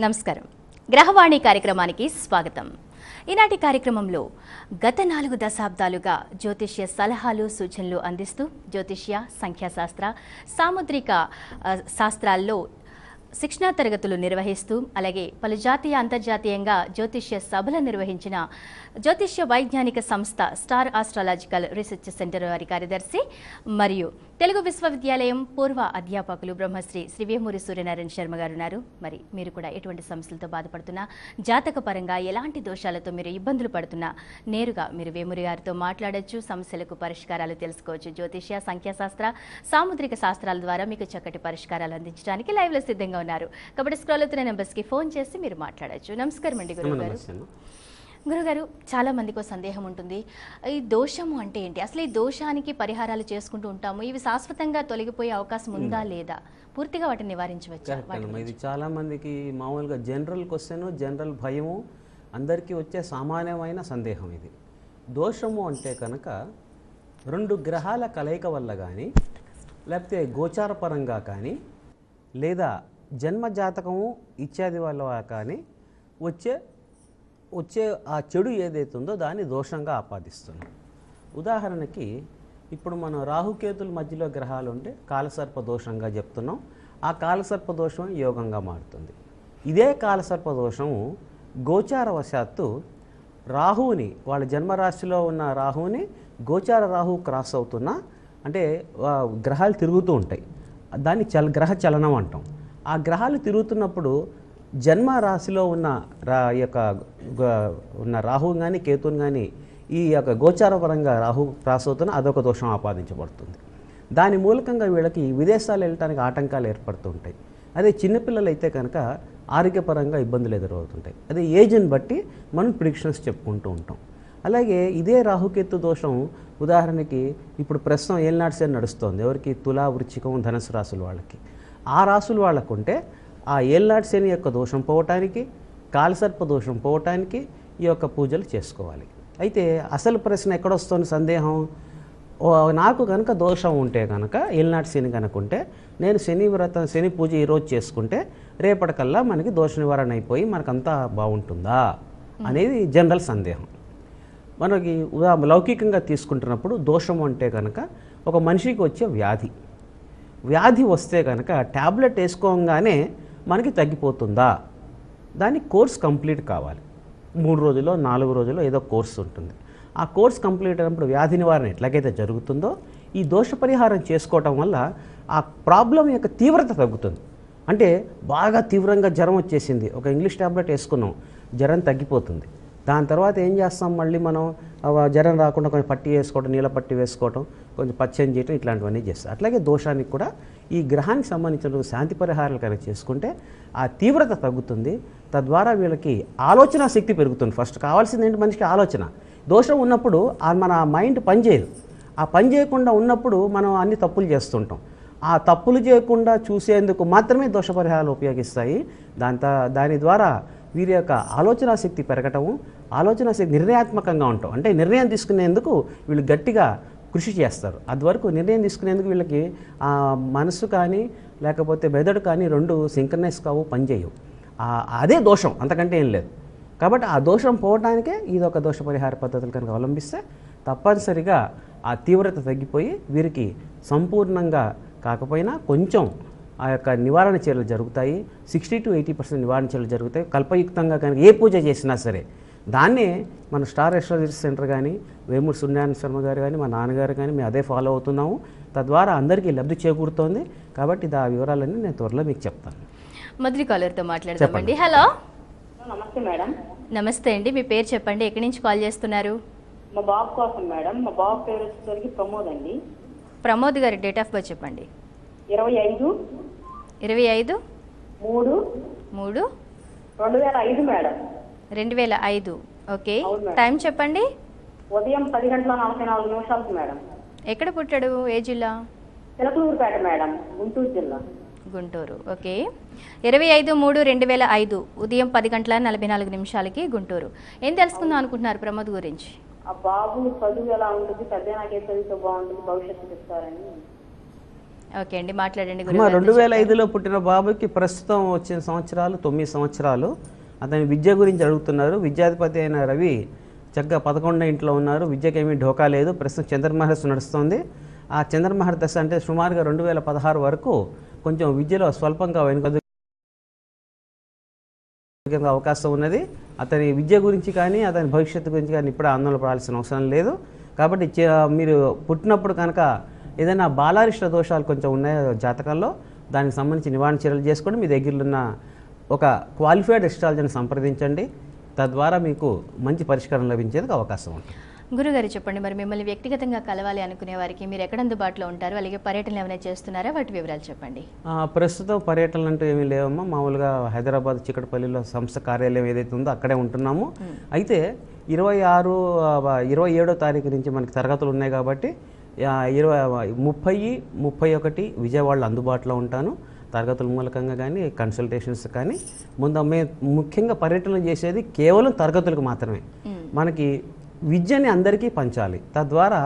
నమస్కారం. గ్రహవాణి కార్యక్రమానికి స్వాగతం. ఈనాటి కార్యక్రమంలో గత 4 దశాబ్దాలుగా జ్యోతిష్య సలహాలు సూచనలు అందిస్తూ జ్యోతిష్య సంఖ్యాశాస్త్ర సాముద్రిక శాస్త్రాల్లో శిక్షణా తరగతులు నిర్వహిస్తూ అలాగే పలు జాతీయ అంతర్జాతీయంగా జ్యోతిష్య సభలు నిర్వహించిన జ్యోతిష్య వైజ్ఞానిక సంస్థ స్టార్ ఆస్ట్రాలజికల్ రీసెర్చ్ సెంటర్ వారి కార్యదర్శి మరియు తెలుగు విశ్వవిద్యాలయం పూర్వ అధ్యాపకులు బ్రహ్మశ్రీ శ్రీ వేమూరి సూర్యనారాయణ శర్మ గారు ఉన్నారు. మరి మీరు కూడా ఎటువంటి సమస్యలతో బాధపడుతున్నా, జాతక పరంగా ఎలాంటి దోషాలతో మీరు ఇబ్బందులు పడుతున్నా నేరుగా మీరు వేమూరి గారితో మాట్లాడొచ్చు, సమస్యలకు పరిష్కారాలు తెలుసుకోవచ్చు. జ్యోతిష్య సంఖ్యాశాస్త్ర సాముద్రిక శాస్త్రాల ద్వారా మీకు చక్కటి పరిష్కారాలు అందించడానికి లైవ్లో సిద్ధంగా ఉన్నారు. కాబట్టి స్క్రోల్ అవుతున్న నెంబర్స్కి ఫోన్ చేసి మీరు మాట్లాడొచ్చు. నమస్కారం అండి గురుగారు. గురుగారు, చాలా మందికి సందేహం ఉంటుంది, ఈ దోషము అంటే ఏంటి, అసలు ఈ దోషానికి పరిహారాలు చేసుకుంటూ ఉంటాము, ఇవి శాశ్వతంగా తొలగిపోయే అవకాశం ఉందా లేదా, పూర్తిగా వాటిని నివారించవచ్చు? ఇది చాలా మందికి మామూలుగా జనరల్ క్వశ్చన్, జనరల్ భయము, అందరికీ వచ్చే సామాన్యమైన సందేహం. ఇది దోషము అంటే కనుక 2 గ్రహాల కలయిక వల్ల కానీ, లేకపోతే గోచారపరంగా కానీ, లేదా జన్మ జాతకము ఇత్యాది వల్ల కానీ వచ్చే ఆ చెడు ఏదైతే ఉందో దాన్ని దోషంగా ఆపాదిస్తున్నాం. ఉదాహరణకి ఇప్పుడు మనం రాహుకేతుల మధ్యలో గ్రహాలు ఉంటే కాలసర్ప దోషంగా చెప్తున్నాం. ఆ కాలసర్ప దోషం యోగంగా మారుతుంది. ఇదే కాలసర్ప దోషము గోచారవశాత్తు రాహువుని, వాళ్ళ జన్మరాశిలో ఉన్న రాహువుని గోచార రాహు క్రాస్ అవుతున్నా, అంటే గ్రహాలు తిరుగుతూ ఉంటాయి, దాన్ని గ్రహ చలనం అంటాం. ఆ గ్రహాలు తిరుగుతున్నప్పుడు జన్మ రాశిలో ఉన్న రాహువు కానీ కేతువుని కానీ ఈ యొక్క గోచారపరంగా రాహు క్రాస్ అవుతున్న అదొక దోషం ఆపాదించబడుతుంది. దాని మూలకంగా వీళ్ళకి విదేశాలు వెళ్ళడానికి ఆటంకాలు ఏర్పడుతూ ఉంటాయి. అదే చిన్నపిల్లలు అయితే కనుక ఆరోగ్యపరంగా ఇబ్బందులు ఎదురవుతుంటాయి. అదే ఏజ్ని బట్టి మనం ప్రిడిక్షన్స్ చెప్పుకుంటూ ఉంటాం. అలాగే ఇదే రాహుకేతు దోషం ఉదాహరణకి ఇప్పుడు ప్రస్తుతం ఏలినాటి శని నడుస్తోంది. ఎవరికి? తులా, వృశ్చికం, ధనుసు రాశుల వాళ్ళకి. ఆ రాశుల వాళ్ళకు ఉంటే ఆ ఏలినాటి శని యొక్క దోషం పోవటానికి, కాలసర్ప దోషం పోవటానికి ఈ యొక్క పూజలు చేసుకోవాలి. అయితే అసలు ప్రశ్న ఎక్కడొస్తుంది సందేహం, నాకు కనుక దోషం ఉంటే కనుక ఏలినాటి శని కనుక ఉంటే నేను శని పూజ ఈరోజు చేసుకుంటే రేపటికల్లా మనకి దోష నివారణ అయిపోయి మనకంతా బాగుంటుందా అనేది జనరల్ సందేహం. మనకి లౌకికంగా తీసుకుంటున్నప్పుడు దోషం అంటే కనుక ఒక మనిషికి వచ్చే వ్యాధి వస్తే కనుక ట్యాబ్లెట్ వేసుకోగానే మనకి తగ్గిపోతుందా, దానికి కోర్స్ కంప్లీట్ కావాలి. 3 రోజుల్లో 4 రోజుల్లో ఏదో కోర్స్ ఉంటుంది. ఆ కోర్స్ కంప్లీట్ అయినప్పుడు వ్యాధి నివారణ ఎట్లాగైతే జరుగుతుందో ఈ దోష పరిహారం చేసుకోవటం వల్ల ఆ ప్రాబ్లం యొక్క తీవ్రత తగ్గుతుంది. అంటే బాగా తీవ్రంగా జ్వరం వచ్చేసింది, ఒక ఇంగ్లీష్ ట్యాబ్లెట్ వేసుకున్నాం, జ్వరం తగ్గిపోతుంది. దాని తర్వాత ఏం చేస్తాం, మళ్ళీ మనం జ్వరం రాకుండా కొంచెం పట్టి వేసుకోవడం, నీళ్ళ పట్టి వేసుకోవడం, కొంచెం పచ్చని చేయటం, ఇట్లాంటివన్నీ చేస్తాం. అట్లాగే దోషానికి కూడా ఈ గ్రహానికి సంబంధించిన శాంతి పరిహారాలు కనుక చేసుకుంటే ఆ తీవ్రత తగ్గుతుంది. తద్వారా వీళ్ళకి ఆలోచన శక్తి పెరుగుతుంది. ఫస్ట్ కావాల్సింది ఏంటి, మనిషికి ఆలోచన. దోషం ఉన్నప్పుడు మన మైండ్ పనిచేయదు. ఆ పని చేయకుండా ఉన్నప్పుడు మనం అన్ని తప్పులు చేస్తుంటాం. ఆ తప్పులు చేయకుండా చూసేందుకు మాత్రమే దోష పరిహారాలు ఉపయోగిస్తాయి. దాని ద్వారా వీరి యొక్క ఆలోచన శక్తి పెరగటము, ఆలోచన శక్తి నిర్ణయాత్మకంగా ఉంటాం. అంటే నిర్ణయం తీసుకునేందుకు వీళ్ళు గట్టిగా కృషి చేస్తారు. అదివరకు నిర్ణయం తీసుకునేందుకు వీళ్ళకి మనసు కానీ లేకపోతే మెదడు కానీ 2 సింక్రనైజ్ కావు, పనిచేయవు. అదే దోషం, అంతకంటే ఏం లేదు. కాబట్టి ఆ దోషం పోవడానికే ఇదొక దోష పరిహార పద్ధతులు కనుక అవలంబిస్తే తప్పనిసరిగా ఆ తీవ్రత తగ్గిపోయి వీరికి సంపూర్ణంగా కాకపోయినా కొంచెం ఆ యొక్క నివారణ చర్యలు జరుగుతాయి. 60 to 80% నివారణ చర్యలు జరుగుతాయి. కల్పయుక్తంగా కనుక ఏ పూజ చేసినా సరే దాన్నే మన స్టార్ ఆస్ట్రాలజీ సెంటర్ కానీ, వేమూరి సూర్యనారాయణ శర్మ గారు కానీ, మా నాన్నగారు కానీ మేము అదే ఫాలో అవుతున్నాము. తద్వారా అందరికీ లబ్ధి చేకూరుతోంది. కాబట్టి ఆ వివరాలన్నీ నేను త్వరలో మీకు చెప్తాను. మొదటి కాలర్తో మాట్లాడతామండి. హలో, నమస్తే మేడం. నమస్తే అండి, మీ పేరు చెప్పండి, ఎక్కడి నుంచి కాల్ చేస్తున్నారు? మా బాబు కోసం మేడం. మా బాబు పేరు వచ్చేసరికి ప్రమోద్ అండి. ప్రమోద్ గారి డేట్ ఆఫ్ బర్త్ చెప్పండి. 25/3/2005 మేడం. 2005. ఓకే, టైం చెప్పండి. ఉదయం 10:44 మేడం. ఎక్కడ పుట్టాడు, ఏ జిల్లా? చిలకలూరుపేట మేడం, గుంటూరు జిల్లా. గుంటూరు. ఓకే, 25/3/2005 ఉదయం 10:44 గుంటూరు. ఏం తెలుసుకుందాం అనుకుంటున్నారు ప్రమోద్ గురించి? ఆ బాబు చదువు ఎలా ఉంటుంది, పెద్ద నాకే చదివితే బాగుంటుంది, భవిష్యత్తు ఇస్తారని. ఓకే అండి, మాట్లాడండి అమ్మ 2005లో పుట్టిన బాబుకి ప్రస్తుతం వచ్చిన సంవత్సరాలు 9 సంవత్సరాలు. అతని విద్య గురించి అడుగుతున్నారు. విద్యాధిపతి అయిన రవి చక్కగా 11 ఇంట్లో ఉన్నారు. విద్యకేమీ ఢోకా లేదు. ప్రస్తుతం చంద్రమహర్దశ నడుస్తుంది. ఆ చంద్రమహర్దశ అంటే సుమారుగా 2016 వరకు కొంచెం విద్యలో స్వల్పంగా వెనుక అవకాశం ఉన్నది. అతని విద్య గురించి కానీ అతని భవిష్యత్తు గురించి కానీ ఇప్పుడు ఆందోళన పడాల్సిన అవసరం లేదు. కాబట్టి మీరు పుట్టినప్పుడు కనుక ఏదైనా బాలారిష్ట దోషాలు కొంచెం ఉన్నాయో జాతకాల్లో దానికి సంబంధించి నివారణ చర్యలు చేసుకోండి. మీ దగ్గర ఉన్న ఒక క్వాలిఫైడ్ ఎస్ట్రాలజీని సంప్రదించండి. తద్వారా మీకు మంచి పరిష్కారం లభించేందుకు అవకాశం ఉంటుంది. గురుగారు చెప్పండి, మరి మిమ్మల్ని వ్యక్తిగతంగా కలవాలి అనుకునే వారికి మీరు ఎక్కడ అందుబాటులో ఉంటారు, అలాగే పర్యటనలు ఏమైనా చేస్తున్నారా, వాటి వివరాలు చెప్పండి. ప్రస్తుతం పర్యటనలు అంటూ ఏమీ లేవమ్మా. మామూలుగా హైదరాబాద్ చిక్కటపల్లిలో సంస్థ కార్యాలయం ఏదైతే ఉందో అక్కడే ఉంటున్నాము. అయితే 27వ తారీఖు నుంచి మనకి తరగతులు ఉన్నాయి కాబట్టి 30, 31 విజయవాడలో అందుబాటులో ఉంటాను. తరగతుల మూలకంగా కానీ కన్సల్టేషన్స్ కానీ ముఖ్యంగా పర్యటనలు చేసేది కేవలం తరగతులకు మాత్రమే. మనకి విద్యని అందరికీ పంచాలి. తద్వారా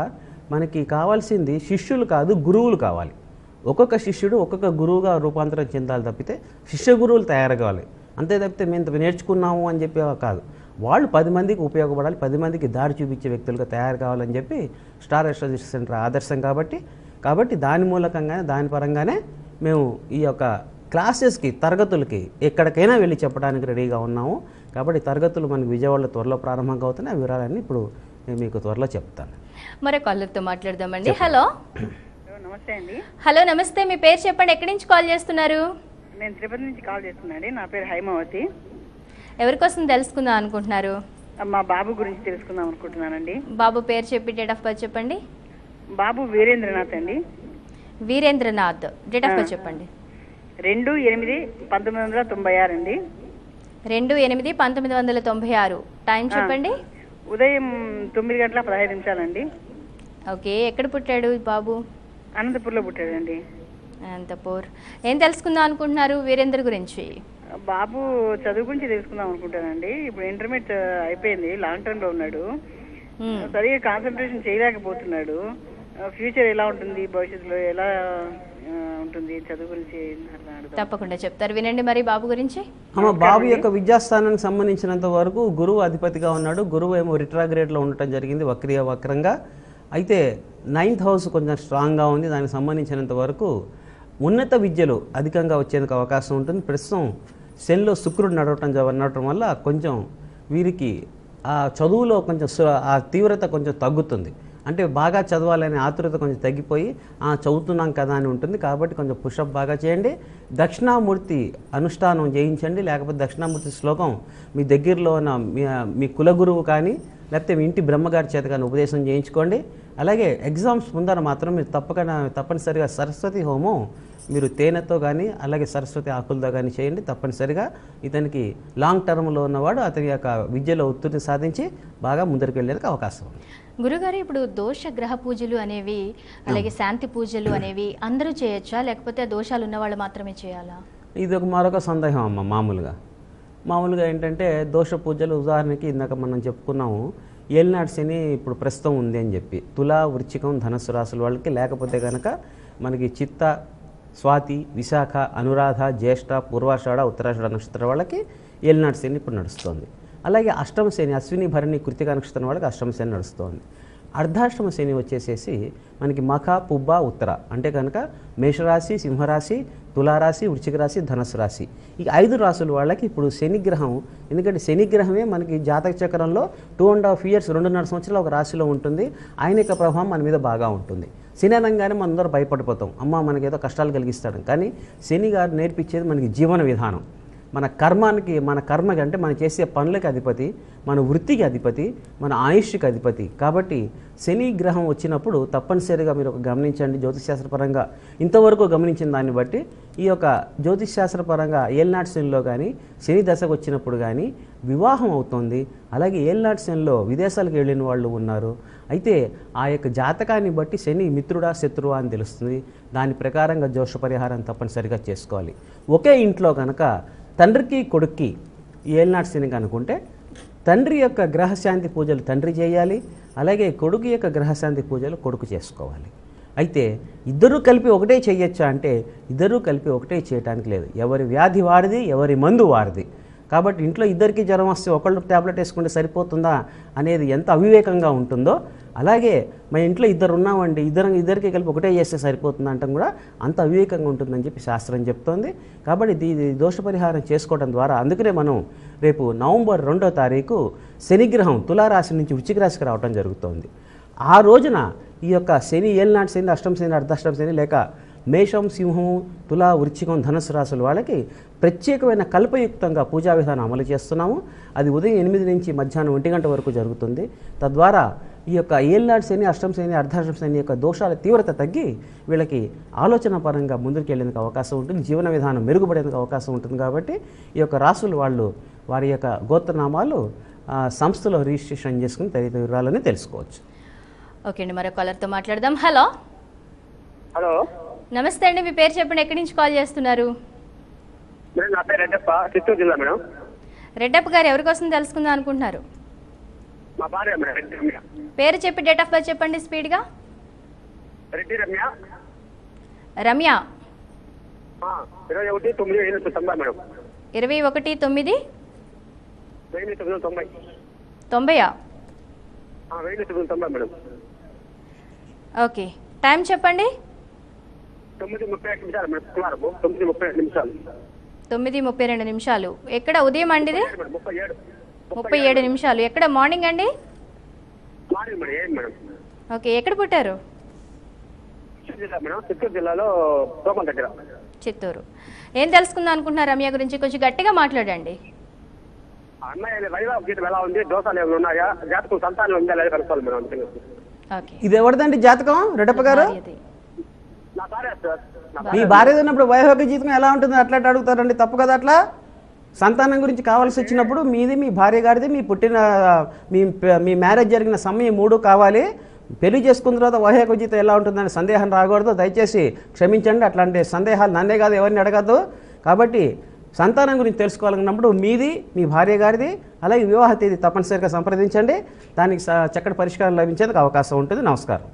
మనకి కావాల్సింది శిష్యులు కాదు, గురువులు కావాలి. ఒక్కొక్క శిష్యుడు ఒక్కొక్క గురువుగా రూపాంతరం చెందాలి తప్పితే శిష్య గురువులు తయారు కావాలి. అంతే తప్పితే మేము నేర్చుకున్నాము అని చెప్పి కాదు. వాళ్ళు 10 మందికి ఉపయోగపడాలి, 10 మందికి దారి చూపించే వ్యక్తులుగా తయారు కావాలని చెప్పి స్టార్ ఎస్ట్రాలజీ సెంటర్ ఆదర్శం. కాబట్టి దాని మూలకంగానే దాని పరంగానే మేము ఈ యొక్క క్లాసెస్కి తరగతులకి ఎక్కడికైనా వెళ్ళి చెప్పడానికి రెడీగా ఉన్నాము. కాబట్టి తరగతులు మనకి విజయవాడలో త్వరలో ప్రారంభంగా అవుతున్నాయి. ఆ వివరాలన్నీ ఇప్పుడు నేను మీకు త్వరలో చెప్తాను. మరో కాలర్తో మాట్లాడదామండి. హలో. నమస్తే అండి. హలో, నమస్తే. మీ పేరు చెప్పండి, ఎక్కడి నుంచి కాల్ చేస్తున్నారు? నేను తిరుపతి నుంచి కాల్ చేస్తున్నాను. నా పేరు హైమావతి. ఎవరి కోసం తెలుసుకుందాం అనుకుంటున్నారు? మా బాబు గురించి తెలుసుకుందాం అనుకుంటున్నానండి. బాబు పేరు చెప్పి డేట్ ఆఫ్ బర్త్ చెప్పండి. బాబు వీరేంద్రనాథ్ అండి. వీరేంద్రనాథ్. డేట్ ఆఫ్ బర్త్ చెప్పండి. 2/8/1996 అండి. 2/8/1996. టైం చెప్పండి. ఉదయం 9:15 అండి. ఓకే, ఎక్కడ పుట్టాడు బాబు? అనంతపూర్లో పుట్టాడండి. అనంతపూర్. ఏం తెలుసుకుందాం అనుకుంటున్నారు వీరేంద్ర గురించి? బాబు చదువు గురించి తెలుసుకుందాం అనుకుంటానండి. ఇప్పుడు ఇంటర్మీడియట్ అయిపోయింది, లాంగ్ టర్మ్ లో ఉన్నాడు. సరిగా కాన్సన్ట్రేషన్ చేయలేకపోతున్నాడు. ఫ్యూచర్ ఎలా ఉంటుంది, భవిష్యత్తులో ఎలా ఉంటుంది, చదువు గురించి తప్పకుండా చెప్తారు, వినండి మరి బాబు గురించి. బాబు యొక్క విద్యాస్థానానికి సంబంధించినంత వరకు గురువు అధిపతిగా ఉన్నాడు. గురువు ఏమో రిట్రాగ్రేడ్లో ఉండటం జరిగింది, వక్రంగా. అయితే 9th హౌస్ కొంచెం స్ట్రాంగ్గా ఉంది. దానికి సంబంధించినంత వరకు ఉన్నత విద్యలు అధికంగా వచ్చేందుకు అవకాశం ఉంటుంది. ప్రస్తుతం శనిలో శుక్రుడు నడవటం వల్ల కొంచెం వీరికి ఆ చదువులో కొంచెం ఆ తీవ్రత కొంచెం తగ్గుతుంది. అంటే బాగా చదవాలనే ఆతురత కొంచెం తగ్గిపోయి చదువుతున్నాం కదా అని ఉంటుంది. కాబట్టి కొంచెం పుషప్ బాగా చేయండి. దక్షిణామూర్తి అనుష్ఠానం చేయించండి. లేకపోతే దక్షిణామూర్తి శ్లోకం మీ దగ్గరలో ఉన్న మీ కులగురువు కానీ లేకపోతే మీ ఇంటి బ్రహ్మగారి చేత కానీ ఉపదేశం చేయించుకోండి. అలాగే ఎగ్జామ్స్ ముందర మాత్రం మీరు తప్పనిసరిగా సరస్వతి హోమం మీరు తేనెతో కానీ అలాగే సరస్వతి ఆకులతో కానీ చేయండి. తప్పనిసరిగా ఇతనికి లాంగ్ టర్మ్లో ఉన్నవాడు అతని యొక్క విద్యలో ఉత్తీర్ణత సాధించి బాగా ముందరికి వెళ్ళేందుకు అవకాశం ఉంది. గురుగారు, ఇప్పుడు దోష గ్రహ పూజలు అనేవి అలాగే శాంతి పూజలు అనేవి అందరూ చేయొచ్చా, లేకపోతే దోషాలు ఉన్న వాళ్ళు మాత్రమే చేయాలా? ఇది మరొక సందేహం అమ్మ. మామూలుగా ఏంటంటే దోష పూజలు ఉదాహరణకి ఇందాక మనం చెప్పుకున్నాము, ఏలినాటి శని ఇప్పుడు ప్రస్తుతం ఉంది అని చెప్పి తులా, వృశ్చికం, ధనస్సు రాశుల వాళ్ళకి, లేకపోతే కనుక మనకి చిత్త, స్వాతి, విశాఖ, అనురాధ, జ్యేష్ఠ, పూర్వాషాఢ, ఉత్తరాషాఢ నక్షత్రం వాళ్ళకి ఏలినాటి శని ఇప్పుడు నడుస్తుంది. అలాగే అష్టమ శని అశ్విని, భరణి, కృతిక నక్షత్రం వాళ్ళకి అష్టమ శని నడుస్తుంది. అర్ధాష్టమ శని వచ్చేసేసి మనకి మఖ, పుబ్బ, ఉత్తర అంటే కనుక మేషరాశి, సింహరాశి, తులారాశి, వృశ్చిక రాశి, ధనస్సు రాశి, ఈ 5 రాశుల వాళ్ళకి ఇప్పుడు శనిగ్రహం, ఎందుకంటే శనిగ్రహమే మనకి జాతక చక్రంలో 2.5 years 2.5 సంవత్సరాలు ఒక రాశిలో ఉంటుంది. ఆయన యొక్క ప్రభావం మన మీద బాగా ఉంటుంది. శని అనగానే మనందరూ భయపడిపోతాం, అమ్మ మనకేదో కష్టాలు కలిగిస్తాడు. కానీ శని గారు నేర్పించేది మనకి జీవన విధానం. మన కర్మకి అంటే మనం చేసే పనులకి అధిపతి, మన వృత్తికి అధిపతి, మన ఆయుష్కి అధిపతి. కాబట్టి శని గ్రహం వచ్చినప్పుడు తప్పనిసరిగా మీరు గమనించండి. జ్యోతిషశాస్త్రపరంగా ఇంతవరకు గమనించిన దాన్ని బట్టి ఈ యొక్క జ్యోతిషశాస్త్రపరంగా ఏలినాటి శనిలో కానీ శని దశకు వచ్చినప్పుడు కానీ వివాహం అవుతుంది. అలాగే ఏలినాటి శనిలో విదేశాలకు వెళ్ళిన వాళ్ళు ఉన్నారు. అయితే ఆ యొక్క జాతకాన్ని బట్టి శని మిత్రుడా శత్రువా అని తెలుస్తుంది. దాని ప్రకారంగా దోష పరిహారం తప్పనిసరిగా చేసుకోవాలి. ఒకే ఇంట్లో కనుక తండ్రికి కొడుక్కి ఏలినాటి శని కనుకుంటే తండ్రి యొక్క గ్రహశాంతి పూజలు తండ్రి చేయాలి, అలాగే కొడుకు యొక్క గ్రహశాంతి పూజలు కొడుకు చేసుకోవాలి. అయితే ఇద్దరూ కలిపి ఒకటే చేయొచ్చా అంటే ఇద్దరూ కలిపి ఒకటే చేయడానికి లేదు. ఎవరి వ్యాధి వారిది, ఎవరి మందు వారిది. కాబట్టి ఇంట్లో ఇద్దరికి జ్వరం వస్తే ఒకళ్ళు ట్యాబ్లెట్ వేసుకుంటే సరిపోతుందా అనేది ఎంత అవివేకంగా ఉంటుందో, అలాగే మా ఇంట్లో ఇద్దరు ఉన్నామండి, ఇద్దరికి కలిపి ఒకటే చేస్తే సరిపోతుంది అంటాం కూడా అంత అవివేకంగా ఉంటుందని చెప్పి శాస్త్రం చెప్తోంది. కాబట్టి ఇది దోష పరిహారం చేసుకోవడం ద్వారా, అందుకనే మనం రేపు నవంబర్ 2వ తారీఖు శనిగ్రహం తులారాశి నుంచి వృశ్చిక రాశికి రావడం జరుగుతోంది. ఆ రోజున ఈ యొక్క శని, ఏలినాటి శని, అష్టమ శని, అర్ధాష్టమ శని లేక మేషం, సింహం, తులా, వృశ్చికం, ధనుసు రాశుల వాళ్ళకి ప్రత్యేకమైన కల్పయుక్తంగా పూజా విధానం అమలు చేస్తున్నాము. అది ఉదయం 8 నుంచి మధ్యాహ్నం 1 గంట వరకు జరుగుతుంది. తద్వారా ఈ యొక్క ఏలినాటి శని, అష్టమ శని, అర్ధాష్టమ శని యొక్క దోషాల తీవ్రత తగ్గి వీళ్ళకి ఆలోచన పరంగా ముందుకు వెళ్ళేందుకు అవకాశం ఉంటుంది, జీవన విధానం మెరుగుపడేందుకు అవకాశం ఉంటుంది. కాబట్టి ఈ యొక్క రాసులు వాళ్ళు వారి యొక్క గోత్రనామాలు సంస్థలో రిజిస్ట్రేషన్ చేసుకుని తదితర వివరాలని తెలుసుకోవచ్చు. ఓకే అండి, మరో కాలర్తో మాట్లాడదాం. హలో హలో, నమస్తే అండి, మీ పేరు చెప్పండి, ఎక్కడి నుంచి కాల్ చేస్తున్నారు? మేడం నా పేరు రెడ్డప్ప, చిత్తూరు జిల్లా మేడం. రెడ్డప్ప గారు ఎవరి కోసం తెలుసుకుందాం అనుకుంటున్నారు? మా భార్య మేడం, రెడ్డి రమ్య. పేరు చెప్పి డేట్ ఆఫ్ బర్త్ చెప్పండి స్పీడ్గా. Reddy Ramya. Ramya 21/9/1990 madam. 21/9/1990. 1990 madam. Okay, time చెప్పండి. 9:32 నిమిషాలు మేడం. శుక్రవారం 9:32 నిమిషాలు. 9:32 నిమిషాలు. ఎక్కడ ఉదయం అండి ఇది? 37 నిమిషాలు. ఎక్కడ మార్నింగ్ అండి? Morning madam. ఏం మేడం? ఓకే, ఎక్కడ పుట్టారు? చిత్తూరు జిల్లా మేడం. చిత్తూరు జిల్లాలో తోమల దగ్గర. చిత్తూరు. ఏం తెలుసుకుందాం అనుకుంటున్నారు రమ్య గురించి? కొంచెం గట్టిగా మాట్లాడండి. అమ్మాయి వైవాహ జీవితం ఎలా ఉంది, దోషాలు ఏమైనా ఉన్నాయా, జాతకం సంతానం ఉందా లేదా కనుక్కోవాలి మేడం. అంతే. ఓకే, ఇది ఎవరిదండి జాతకం రెడ్డప్ప గారు? నా భార్య సార్. మీ భార్య ఉన్నప్పుడు వైవాహిక జీవితం ఎలా ఉంటుంది అట్లా అడుగుతారండి, తప్పు కదా అట్లా? సంతానం గురించి కావాల్సి వచ్చినప్పుడు మీది, మీ భార్య గారిది, మీ పుట్టిన మీ మ్యారేజ్ జరిగిన సమయం 3 కావాలి. పెళ్లి చేసుకున్న తర్వాత వైవాహిక జీవితం ఎలా ఉంటుందని సందేహం రాకూడదు. దయచేసి క్షమించండి, అట్లాంటి సందేహాలు నన్నే కాదు ఎవరిని అడగద్దు. కాబట్టి సంతానం గురించి తెలుసుకోవాలన్నప్పుడు మీది, మీ భార్య గారిది, అలాగే వివాహ తేదీ తప్పనిసరిగా సంప్రదించండి. దానికి చక్కటి పరిష్కారం లభించేందుకు అవకాశం ఉంటుంది. నమస్కారం.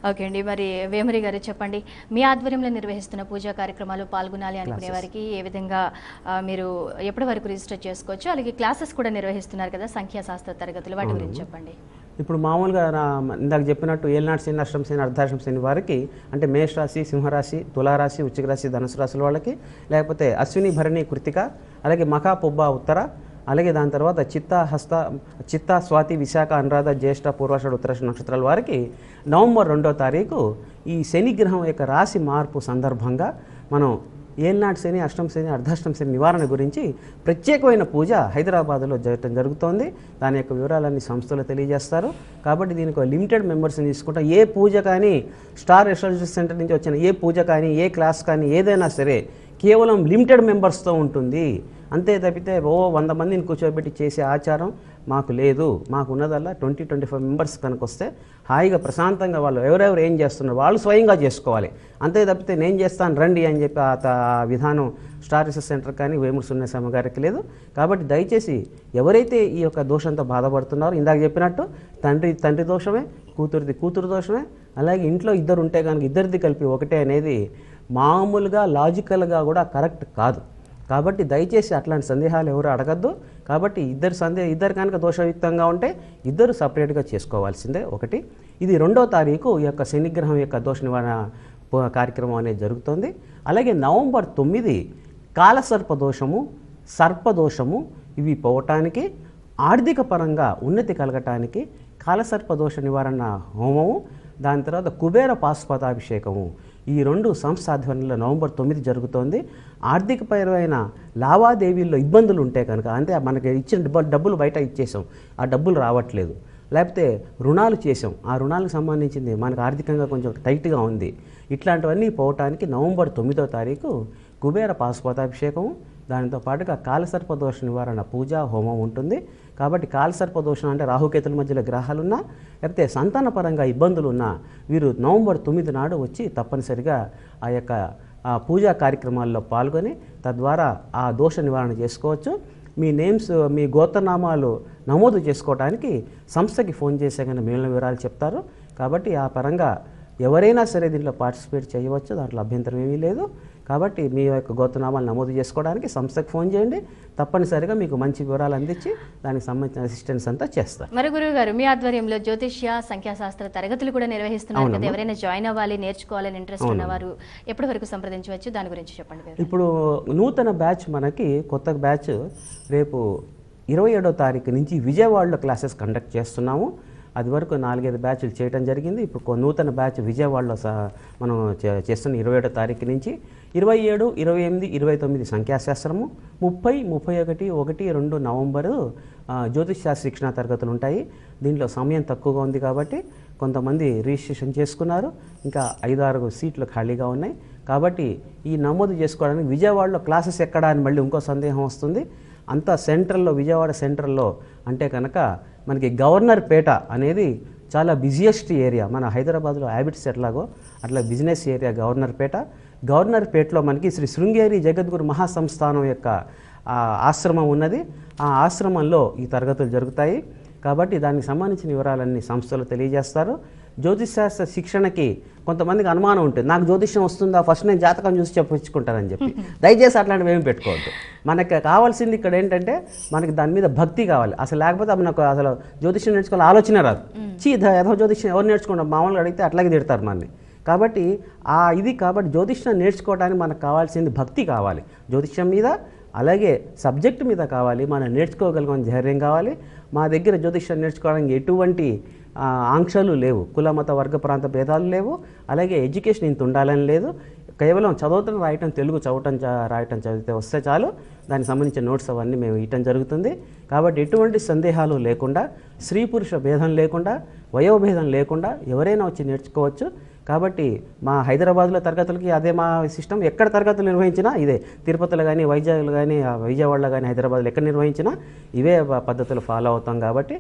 ఓకే అండి, మరి వేమరి గారు చెప్పండి, మీ ఆధ్వర్యంలో నిర్వహిస్తున్న పూజా కార్యక్రమాలు పాల్గొనాలి అనుకునే వారికి ఏ విధంగా మీరు ఎప్పటి వరకు రిజిస్టర్ చేసుకోవచ్చు? అలాగే క్లాసెస్ కూడా నిర్వహిస్తున్నారు కదా, సంఖ్యాశాస్త్ర తరగతులు, వాటి గురించి చెప్పండి. ఇప్పుడు మామూలుగా ఇందాక చెప్పినట్టు ఏలినాటి శని, అష్టమ శని, అర్ధాష్టమ శని వారికి, అంటే మేషరాశి, సింహరాశి, తులారాశి, వృశ్చిక రాశి, ధనుసు రాశుల వాళ్ళకి, లేకపోతే అశ్విని, భరణి, కృతిక, అలాగే మఖా, పుబ్బ, ఉత్తర, అలాగే దాని తర్వాత చిత్త, స్వాతి, విశాఖ, అనురాధ, జ్యేష్ఠ, పూర్వాషాఢ, ఉత్తరాషాఢ నక్షత్రాల వారికి నవంబర్ 2వ తారీఖు ఈ శనిగ్రహం యొక్క రాశి మార్పు సందర్భంగా మనం ఏలినాటి శని, అష్టమ శని, అర్ధాష్టమ శని నివారణ గురించి ప్రత్యేకమైన పూజ హైదరాబాద్లో జరుగుతోంది. దాని యొక్క వివరాలన్నీ సంస్థలు తెలియజేస్తారు. కాబట్టి దీనికి లిమిటెడ్ మెంబర్స్ని తీసుకుంటాం. ఏ పూజ కానీ, స్టార్ రిసర్చ్ సెంటర్ నుంచి వచ్చిన ఏ పూజ కానీ, ఏ క్లాస్ కానీ, ఏదైనా సరే కేవలం లిమిటెడ్ మెంబర్స్తో ఉంటుంది. అంతే తప్పితే 100 మందిని కూర్చోబెట్టి చేసే ఆచారం మాకు లేదు. మాకు ఉన్నదల్లా 20-25 మెంబర్స్ కనుక వస్తే హాయిగా ప్రశాంతంగా వాళ్ళు ఎవరెవరు ఏం చేస్తున్నారు వాళ్ళు స్వయంగా చేసుకోవాలి. అంతే తప్పితే నేను చేస్తాను రండి అని చెప్పి ఆ విధానం స్టార్ రిసర్చ్ సెంటర్ కానీ వేమూరు సున్నేశమ్మ గారికి లేదు. కాబట్టి దయచేసి ఎవరైతే ఈ యొక్క దోషంతో బాధపడుతున్నారో, ఇందాక చెప్పినట్టు తండ్రి దోషమే, కూతురు దోషమే, అలాగే ఇంట్లో ఇద్దరు ఉంటే కనుక ఇద్దరిది కలిపి ఒకటే అనేది మామూలుగా లాజికల్గా కూడా కరెక్ట్ కాదు. కాబట్టి దయచేసి అట్లాంటి సందేహాలు ఎవరు అడగద్దు. కాబట్టి ఇద్దరు కనుక దోషయుక్తంగా ఉంటే ఇద్దరు సపరేట్గా చేసుకోవాల్సిందే. ఒకటి ఇది 2వ తారీఖు ఈ యొక్క శనిగ్రహం యొక్క దోష నివారణ కార్యక్రమం అనేది జరుగుతుంది. అలాగే నవంబర్ 9 కాలసర్పదోషము, సర్పదోషము ఇవి పోవటానికి, ఆర్థిక పరంగా ఉన్నతి కలగటానికి కాలసర్పదోష నివారణ హోమము, దాని తర్వాత కుబేర పాశుపతాభిషేకము, ఈ 2 సంస్థ ఆధ్వర్యంలో నవంబర్ 9 జరుగుతోంది. ఆర్థికపరమైన లావాదేవీల్లో ఇబ్బందులు ఉంటే కనుక, అంటే మనకి ఇచ్చిన డబ్బులు బయట ఇచ్చేసాం, ఆ డబ్బులు రావట్లేదు, లేకపోతే రుణాలు చేసాం, ఆ రుణాలకు సంబంధించింది మనకు ఆర్థికంగా కొంచెం టైట్గా ఉంది, ఇట్లాంటివన్నీ పోవటానికి నవంబర్ 9వ తారీఖు కుబేర పాశుపతాభిషేకం, దానితో పాటుగా కాలసర్పదోష నివారణ పూజా హోమం ఉంటుంది. కాబట్టి కాలసర్పదోషం అంటే రాహుకేతుల మధ్యలో గ్రహాలున్నా, లేకపోతే సంతానపరంగా ఇబ్బందులు ఉన్నా వీరు నవంబర్ 9 నాడు వచ్చి తప్పనిసరిగా ఆ యొక్క పూజా కార్యక్రమాల్లో పాల్గొని తద్వారా ఆ దోష నివారణ చేసుకోవచ్చు. మీ నేమ్స్, మీ గోత్రనామాలు నమోదు చేసుకోవడానికి సంస్థకి ఫోన్ చేసే కానీ మిగిలిన వివరాలు చెప్తారు. కాబట్టి ఆ పరంగా ఎవరైనా సరే దీంట్లో పార్టిసిపేట్ చేయవచ్చు, దాంట్లో అభ్యంతరం ఏమీ లేదు. కాబట్టి మీ యొక్క గోత్రనామాలు నమోదు చేసుకోవడానికి సంస్థకు ఫోన్ చేయండి. తప్పనిసరిగా మీకు మంచి వివరాలు అందించి దానికి సంబంధించిన అసిస్టెన్స్ అంతా చేస్తారు. మరి గురువు గారు, మీ ఆధ్వర్యంలో జ్యోతిష్య సంఖ్యాశాస్త్ర తరగతులు కూడా నిర్వహిస్తున్నారు కదా, ఎవరైనా జాయిన్ అవ్వాలి, నేర్చుకోవాలని ఇంట్రెస్ట్ ఉన్నవారు ఎప్పటి వరకు సంప్రదించవచ్చు, దాని గురించి చెప్పండి. ఇప్పుడు నూతన బ్యాచ్, మనకి కొత్త బ్యాచ్ రేపు 27వ తారీఖు నుంచి విజయవాడలో క్లాసెస్ కండక్ట్ చేస్తున్నాము. అది వరకు 4-5 బ్యాచ్లు చేయడం జరిగింది. ఇప్పుడు నూతన బ్యాచ్ విజయవాడలో మనం చేస్తున్న 27వ తారీఖు నుంచి 27, 28, 29 సంఖ్యాశాస్త్రము, 30, 31, 1, 2 నవంబరు జ్యోతిష్ శిక్షణ తరగతులు ఉంటాయి. దీంట్లో సమయం తక్కువగా ఉంది కాబట్టి కొంతమంది రిజిస్ట్రేషన్ చేసుకున్నారు, ఇంకా 5-6 సీట్లు ఖాళీగా ఉన్నాయి. కాబట్టి ఈ నమోదు చేసుకోవడానికి విజయవాడలో క్లాసెస్ ఎక్కడా అని మళ్ళీ ఇంకో సందేహం వస్తుంది. అంతా సెంట్రల్లో, విజయవాడ సెంట్రల్లో అంటే కనుక మనకి గవర్నర్ పేట అనేది చాలా బిజియెస్ట్ ఏరియా. మన హైదరాబాద్లో హ్యాబిట్స్ ఎట్లాగో అట్లా బిజినెస్ ఏరియా గవర్నర్ పేట. గవర్నర్ పేటలో మనకి శ్రీ శృంగేరి జగద్గురు మహాసంస్థానం యొక్క ఆశ్రమం ఉన్నది. ఆ ఆశ్రమంలో ఈ తరగతులు జరుగుతాయి. కాబట్టి దానికి సంబంధించిన వివరాలన్నీ సంస్థలు తెలియజేస్తారు. జ్యోతిషశాస్త్ర శిక్షణకి కొంతమందికి అనుమానం ఉంటుంది, నాకు జ్యోతిష్యం వస్తుందా, ఫస్ట్ నేను జాతకం చూసి చెప్పించుకుంటానని చెప్పి. దయచేసి అట్లాంటివి ఏమి పెట్టుకోవద్దు. మనకి కావాల్సింది ఇక్కడ ఏంటంటే మనకి దాని మీద భక్తి కావాలి. అసలు లేకపోతే మనకు అసలు జ్యోతిష్యం నేర్చుకోవాలి ఆలోచన రాదు. ఏదో జ్యోతిష్యం ఎవరు నేర్చుకుంటాం, మామూలుగా అడిగితే అట్లాగే తిడతారు మనని. కాబట్టి కాబట్టి జ్యోతిష్యం నేర్చుకోవడానికి మనకు కావాల్సింది భక్తి కావాలి, జ్యోతిష్యం మీద అలాగే సబ్జెక్టు మీద కావాలి, మనం నేర్చుకోగలిగిన ధైర్యం కావాలి. మా దగ్గర జ్యోతిష్యం నేర్చుకోవడానికి ఎటువంటి ఆంక్షలు లేవు, కుల మత వర్గ ప్రాంత భేదాలు లేవు, అలాగే ఎడ్యుకేషన్ ఇంత ఉండాలని లేదు. కేవలం చదవటం రాయటం, తెలుగు రాయటం చదివితే వస్తే చాలు. దానికి సంబంధించిన నోట్స్ అవన్నీ మేము ఇవ్వటం జరుగుతుంది. కాబట్టి ఎటువంటి సందేహాలు లేకుండా, స్త్రీ పురుష భేదం లేకుండా, వయోభేదం లేకుండా ఎవరైనా వచ్చి నేర్చుకోవచ్చు. కాబట్టి మా హైదరాబాద్లో తరగతులకి అదే మా సిస్టమ్. ఎక్కడ తరగతులు నిర్వహించినా ఇదే, తిరుపతిలో కానీ, వైజాగ్లో కానీ, విజయవాడలో కానీ, హైదరాబాద్లో ఎక్కడ నిర్వహించినా ఇవే పద్ధతులు ఫాలో అవుతాం. కాబట్టి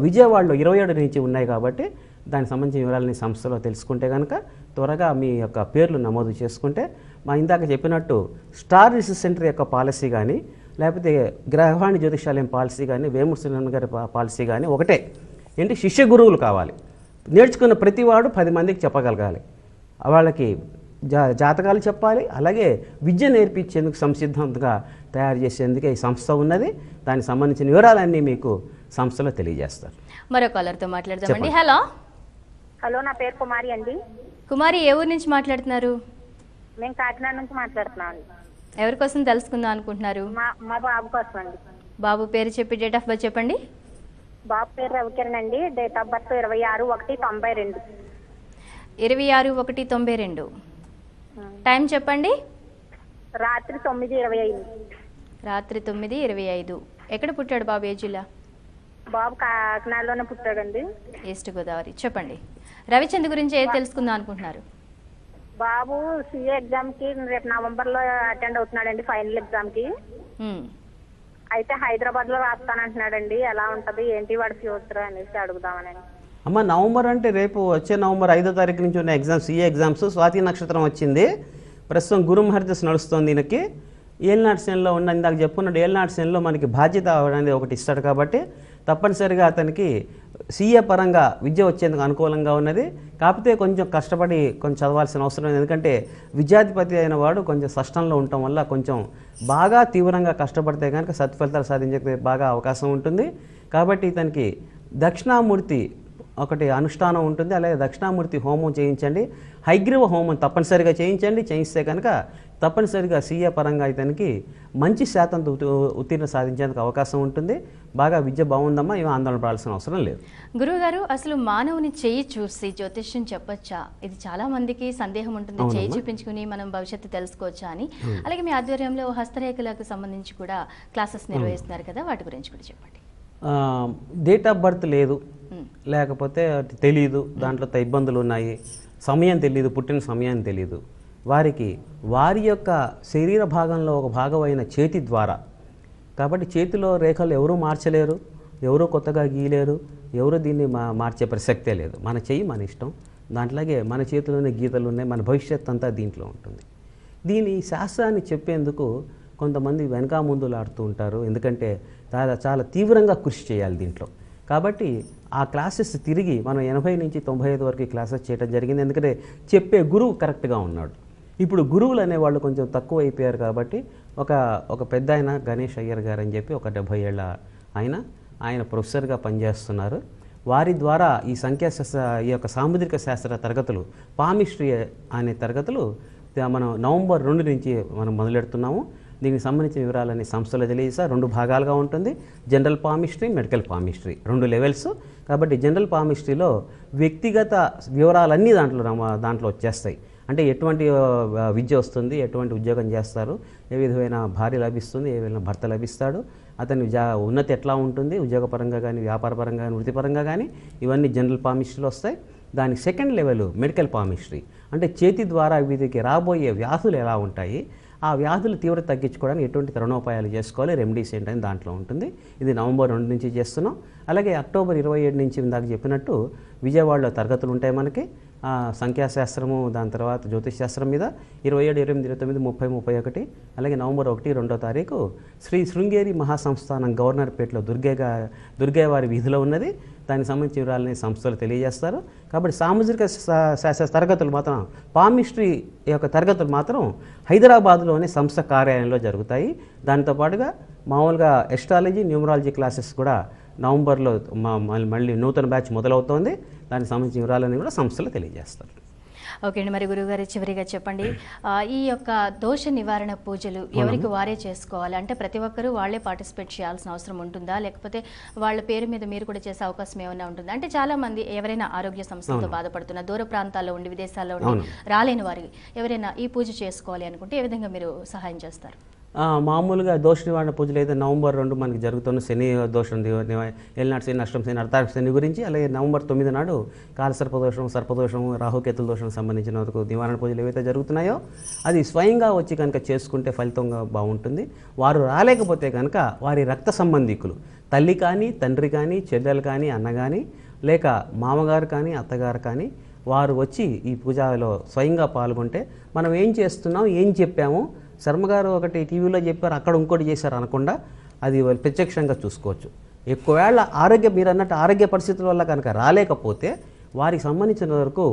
విజయవాడలో 27 నుంచి ఉన్నాయి కాబట్టి దానికి సంబంధించిన వివరాలని సంస్థలో తెలుసుకుంటే కనుక త్వరగా మీ యొక్క పేర్లు నమోదు చేసుకుంటే మా ఇందాక చెప్పినట్టు స్టార్ రిసెర్చ్ సెంటర్ యొక్క పాలసీ కానీ, లేకపోతే గ్రహవాణి జ్యోతిషాలయం పాలసీ కానీ, వేమూరు శ్రీనివాస్ గారి పాలసీ కానీ ఒకటే ఏంటి, శిష్య గురువులు కావాలి. నేర్చుకున్న ప్రతివాడు 10 మందికి చెప్పగలగాలి. వాళ్ళకి జాతకాలు చెప్పాలి, అలాగే విద్య నేర్పించేందుకు సంసిద్ధంగా తయారు చేసేందుకే ఈ సంస్థ ఉన్నది. దానికి సంబంధించిన వివరాలన్నీ మీకు సంస్థలో తెలియజేస్తారు. మరో కాలర్తో మాట్లాడదామండి. హలో హలో, నా పేరు కుమారి అండి. కుమారి, ఏ ఊరు నుంచి మాట్లాడుతున్నారు? మేము కాకినాడ నుంచి మాట్లాడుతున్నాం అండి. ఎవరి కోసం తెలుసుకుందాం అనుకుంటున్నారు? మా బాబు కోసం అండి. బాబు పేరు చెప్పి డేట్ ఆఫ్ బర్త్ చెప్పండి. బాబు పేరు రవికిరణ్ అండి. Date of birth 26/1/92. 26/1/92. టైం చెప్పండి. రాత్రి 9:25. రాత్రి 9:25. ఎక్కడ పుట్టాడు బాబు, ఏ జిల్లా? బాబు కాకినాడలోనే పుట్టాడండి. ఈస్ట్ గోదావరి. చెప్పండి, రవిచంద్ర గురించి ఏది తెలుసుకుందాం అనుకుంటున్నారు? బాబు సిఏ ఎగ్జామ్ కి రేపు నవంబర్లో అటెండ్ అవుతున్నాడండి, ఫైనల్ ఎగ్జామ్ కి. అయితే హైదరాబాద్ లో రాస్తానంటున్నాడండి. ఎలా ఉంటది ఏంటి వాడి ఫ్యూచర్ అనేసి అడుగుదామని. అమ్మ, నవంబర్ అంటే రేపు వచ్చే నవంబర్ 5వ తారీఖు నుంచి ఉన్న ఎగ్జామ్స్, సిఏ ఎగ్జామ్స్. స్వాతి నక్షత్రం వచ్చింది, ప్రస్తుతం గురు మహర్దశ నడుస్తుంది. ఈయనకి ఏలినాటి శనిలో ఉన్న, ఇందాక చెప్పుకున్నాడు, ఏలినాటి శనిలో మనకి బాధ్యత అనేది ఒకటి ఇస్తాడు. కాబట్టి తప్పనిసరిగా అతనికి సీఏ పరంగా విద్య వచ్చేందుకు అనుకూలంగా ఉన్నది. కాకపోతే కొంచెం కష్టపడి కొంచెం చదవాల్సిన అవసరం ఉంది. ఎందుకంటే విద్యాధిపతి అయిన వాడు కొంచెం కష్టంలో ఉండటం వల్ల కొంచెం బాగా తీవ్రంగా కష్టపడితే కనుక సత్ఫలితాలు సాధించే బాగా అవకాశం ఉంటుంది. కాబట్టి ఇతనికి దక్షిణామూర్తి ఒకటి అనుష్ఠానం ఉంటుంది, అలాగే దక్షిణామూర్తి హోమం చేయించండి, హైగ్రీవ హోమం తప్పనిసరిగా చేయించండి. చేయిస్తే కనుక తప్పనిసరిగా సీఏ పరంగా ఇతనికి మంచి శాతంతో ఉత్తీర్ణ సాధించేందుకు అవకాశం ఉంటుంది. బాగా విద్య బాగుందమ్మా, ఏమీ ఆందోళన పడాల్సిన అవసరం లేదు. గురువుగారు, అసలు మానవుని చెయ్యి చూసి జ్యోతిష్యం చెప్పొచ్చా? ఇది చాలా మందికి సందేహం ఉంటుంది. చెయ్యి చూపించుకుని మనం భవిష్యత్తు తెలుసుకోవచ్చా అని. అలాగే మీ ఆధ్వర్యంలో హస్తరేఖలకు సంబంధించి కూడా క్లాసెస్ నిర్వహిస్తున్నారు కదా, వాటి గురించి కూడా చెప్పండి. డేట్ ఆఫ్ బర్త్ లేదు, లేకపోతే తెలియదు, దాంట్లో ఇబ్బందులు ఉన్నాయి, సమయం తెలియదు, పుట్టిన సమయం తెలియదు, వారికి వారి యొక్క శరీర భాగంలో ఒక భాగమైన చేతి ద్వారా, కాబట్టి చేతిలో రేఖలు ఎవరూ మార్చలేరు, ఎవరూ కొత్తగా గీయలేరు, ఎవరు దీన్ని మార్చే ప్రసక్తే లేదు. మన చెయ్యి మన ఇష్టం, దాంట్లాగే మన చేతిలోనే గీతలు ఉన్నాయి, మన భవిష్యత్ అంతా దీంట్లో ఉంటుంది. దీని శాస్త్రాన్ని చెప్పేందుకు కొంతమంది వెనక ముందులాడుతూ ఉంటారు. ఎందుకంటే చాలా తీవ్రంగా కృషి చేయాలి దీంట్లో. కాబట్టి ఆ క్లాసెస్ తిరిగి మనం 80 నుంచి 95 వరకు క్లాసెస్ చేయడం జరిగింది. ఎందుకంటే చెప్పే గురువు కరెక్ట్గా ఉన్నాడు. ఇప్పుడు గురువులు అనేవాళ్ళు కొంచెం తక్కువ అయిపోయారు. కాబట్టి ఒక పెద్ద ఆయన గణేష్ అయ్యర్ గారు అని చెప్పి ఒక 70 ఏళ్ళ ఆయన ప్రొఫెసర్గా పనిచేస్తున్నారు. వారి ద్వారా ఈ ఈ యొక్క సాముద్రిక శాస్త్ర తరగతులు, పామిస్ట్రీ అనే తరగతులు మనం నవంబర్ 2 నుంచి మనం మొదలెడుతున్నాము. దీనికి సంబంధించిన వివరాలన్నీ సంస్థలో తెలియజేస్తారు. 2 భాగాలుగా ఉంటుంది. General palmistry, medical palmistry 2 levels. కాబట్టి జనరల్ పామిస్ట్రీలో వ్యక్తిగత వివరాలన్నీ దాంట్లో వచ్చేస్తాయి. అంటే ఎటువంటి విద్య వస్తుంది, ఎటువంటి ఉద్యోగం చేస్తారు, ఏ విధమైన భార్య లభిస్తుంది, ఏ విధమైన భర్త లభిస్తాడు, అతని ఉన్నతి ఎట్లా ఉంటుంది, ఉద్యోగపరంగా కానీ, వ్యాపారపరంగా కానీ, వృత్తిపరంగా కానీ, ఇవన్నీ జనరల్ పామిస్ట్రీలో వస్తాయి. దానికి సెకండ్ లెవెల్ మెడికల్ పామిస్ట్రీ. అంటే చేతి ద్వారా వీటికి రాబోయే వ్యాధులు ఎలా ఉంటాయి, ఆ వ్యాధుల తీవ్రత తగ్గించుకోవడానికి ఎటువంటి తరుణోపాయాలు చేసుకోవాలి, రెమెడీస్ ఏంటని దాంట్లో ఉంటుంది. ఇది నవంబర్ 2 నుంచి చేస్తున్నాం. అలాగే అక్టోబర్ 27 నుంచి ఇందాక చెప్పినట్టు విజయవాడలో తరగతులు ఉంటాయి మనకి. సంఖ్యాశాస్త్రము, దాని తర్వాత జ్యోతిష్ శాస్త్రం మీద 27, 28, 29, 30, 31. అలాగే నవంబర్ 1, 2వ తారీఖు శ్రీ శృంగేరి మహాసంస్థానం గవర్నర్పేటలో దుర్గే వారి వీధిలో ఉన్నది. దానికి సంబంధించిన వివరాలని సంస్థలు తెలియజేస్తారు. కాబట్టి సాముద్రిక శాస్త్ర తరగతులు మాత్రం, పామిస్ట్రీ యొక్క తరగతులు మాత్రం హైదరాబాద్లోని సంస్థ కార్యాలయంలో జరుగుతాయి. దాంతోపాటుగా మామూలుగా ఎస్ట్రాలజీ, న్యూమరాలజీ క్లాసెస్ కూడా నవంబర్లో మళ్ళీ నూతన బ్యాచ్ మొదలవుతోంది. దానికి సంబంధించిన వివరాలన్నీ కూడా సంస్థలు తెలియజేస్తారు. ఓకే అండి. మరి గురువుగారు చివరిగా చెప్పండి, ఈ యొక్క దోష నివారణ పూజలు ఎవరికి వారే చేసుకోవాలి అంటే ప్రతి ఒక్కరూ వాళ్ళే పార్టిసిపేట్ చేయాల్సిన అవసరం ఉంటుందా, లేకపోతే వాళ్ళ పేరు మీద మీరు కూడా చేసే అవకాశం ఏమైనా ఉంటుందా? అంటే చాలా మంది ఎవరైనా ఆరోగ్య సమస్యలతో బాధపడుతున్న, దూర ప్రాంతాల్లో ఉండి, విదేశాల్లో ఉండి రాలేని వారికి ఎవరైనా ఈ పూజ చేసుకోవాలి అనుకుంటే ఏ విధంగా మీరు సహాయం చేస్తారు? మామూలుగా దోష నివారణ పూజలు అయితే నవంబర్ 2 మనకి జరుగుతున్న శని దోషం, ఏలినాటి శని, అష్టం శని, అర్ధాష్టమ శని గురించి, అలాగే నవంబర్ 9 నాడు కాలసర్పదోషం, సర్పదోషం, రాహుకేతుల దోషం సంబంధించిన వరకు నివారణ పూజలు ఏవైతే జరుగుతున్నాయో అది స్వయంగా వచ్చి కనుక చేసుకుంటే ఫలితంగా బాగుంటుంది. వారు రాలేకపోతే కనుక వారి రక్త సంబంధికులు, తల్లి కానీ, తండ్రి కానీ, చెల్లెలు కానీ, అన్న కానీ, లేక మామగారు కానీ, అత్తగారు కానీ, వారు వచ్చి ఈ పూజలో స్వయంగా పాల్గొంటే మనం ఏం చేస్తున్నాం, ఏం చెప్పాము, శర్మగారు ఒకటి టీవీలో చెప్పారు, అక్కడ ఇంకోటి చేశారు అనకుండా అది ప్రత్యక్షంగా చూసుకోవచ్చు. ఎక్కువేళ మీరు అన్నట్టు ఆరోగ్య పరిస్థితుల వల్ల కనుక రాలేకపోతే వారికి సంబంధించిన వరకు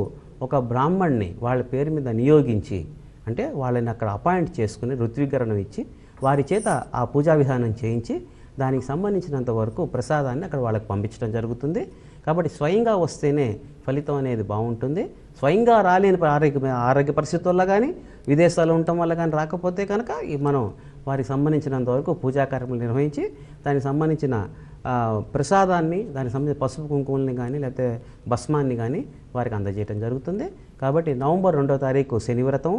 ఒక బ్రాహ్మణ్ణి వాళ్ళ పేరు మీద నియోగించి, అంటే వాళ్ళని అక్కడ అపాయింట్ చేసుకుని ఋత్వీకరణం ఇచ్చి వారి చేత ఆ పూజా విధానం చేయించి దానికి సంబంధించినంత వరకు ప్రసాదాన్ని అక్కడ వాళ్ళకి పంపించడం జరుగుతుంది. కాబట్టి స్వయంగా వస్తేనే ఫలితం అనేది బాగుంటుంది. స్వయంగా రాలేని ఆరోగ్య పరిస్థితుల వల్ల కానీ, విదేశాల్లో ఉండటం వల్ల కానీ రాకపోతే కనుక మనం వారికి సంబంధించినంత వరకు పూజా కార్యక్రమాలు నిర్వహించి దానికి సంబంధించిన ప్రసాదాన్ని, దానికి సంబంధించిన పసుపు కుంకుమల్ని కానీ, లేకపోతే భస్మాన్ని కానీ వారికి అందజేయడం జరుగుతుంది. కాబట్టి నవంబర్ 2వ తారీఖు శనివ్రతం,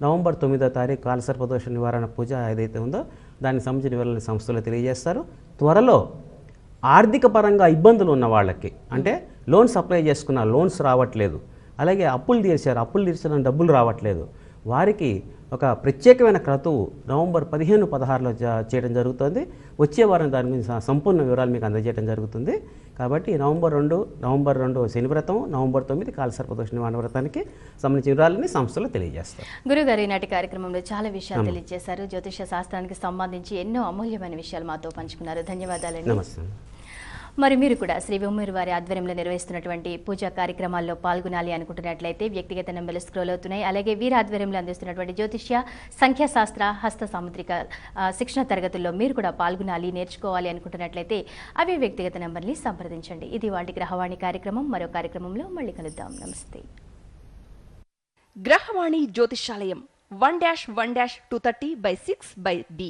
నవంబర్ 9వ తారీఖు కాలసర్పదోష నివారణ పూజ ఏదైతే ఉందో దానికి సంబంధించిన వివరాలను సంస్థలు తెలియజేస్తారు. త్వరలో ఆర్థిక పరంగా ఇబ్బందులు ఉన్న వాళ్ళకి, అంటే లోన్స్ అప్లై చేసుకున్న లోన్స్ రావట్లేదు, అలాగే అప్పులు తీర్చిన డబ్బులు రావట్లేదు, వారికి ఒక ప్రత్యేకమైన క్రతువు నవంబర్ 15, 16లో చేయడం జరుగుతుంది. వచ్చే వారం దాని గురించి సంపూర్ణ వివరాలు మీకు అందజేయడం జరుగుతుంది. కాబట్టి నవంబర్ 2 శనివ్రతం, నవంబర్ 9 కాలసర్పదోష నివారణ వ్రతానికి సంబంధించిన వివరాలని సంస్థలు తెలియజేస్తారు. గురుగారు, ఈనాటి కార్యక్రమంలో చాలా విషయాలు తెలియజేశారు. జ్యోతిష శాస్త్రానికి సంబంధించి ఎన్నో అమూల్యమైన విషయాలు మాతో పంచుకున్నారు. ధన్యవాదాలండి. నమస్తే. మరి మీరు కూడా శ్రీ ఉమ్మూరు వారి ఆధ్వర్యంలో నిర్వహిస్తున్నటువంటి పూజా కార్యక్రమాల్లో పాల్గొనాలి అనుకుంటున్నట్లయితే వ్యక్తిగత నెంబర్లు స్క్రోల్ అవుతున్నాయి. అలాగే వీరి ఆధ్వర్యంలో అందిస్తున్నటువంటి జ్యోతిష్య, సంఖ్యాశాస్త్ర, హస్త సాముద్రిక శిక్షణ తరగతుల్లో మీరు కూడా పాల్గొనాలి, నేర్చుకోవాలి అనుకుంటున్నట్లయితే అవి వ్యక్తిగత నెంబర్ని సంప్రదించండి. ఇది వాటి గ్రహవాణి కార్యక్రమం. మరో కార్యక్రమంలో మళ్ళీ కలుద్దాం. నమస్తే. గ్రహవాణి జ్యోతిషాలయం 1-1-230/6/D,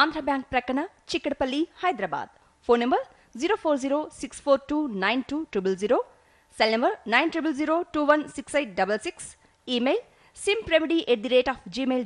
ఆంధ్ర బ్యాంక్ ప్రక్కన, Chikkadpally, Hyderabad. Phone number 04064292000, cell number 9002168666, email simpremedy@gmail.com.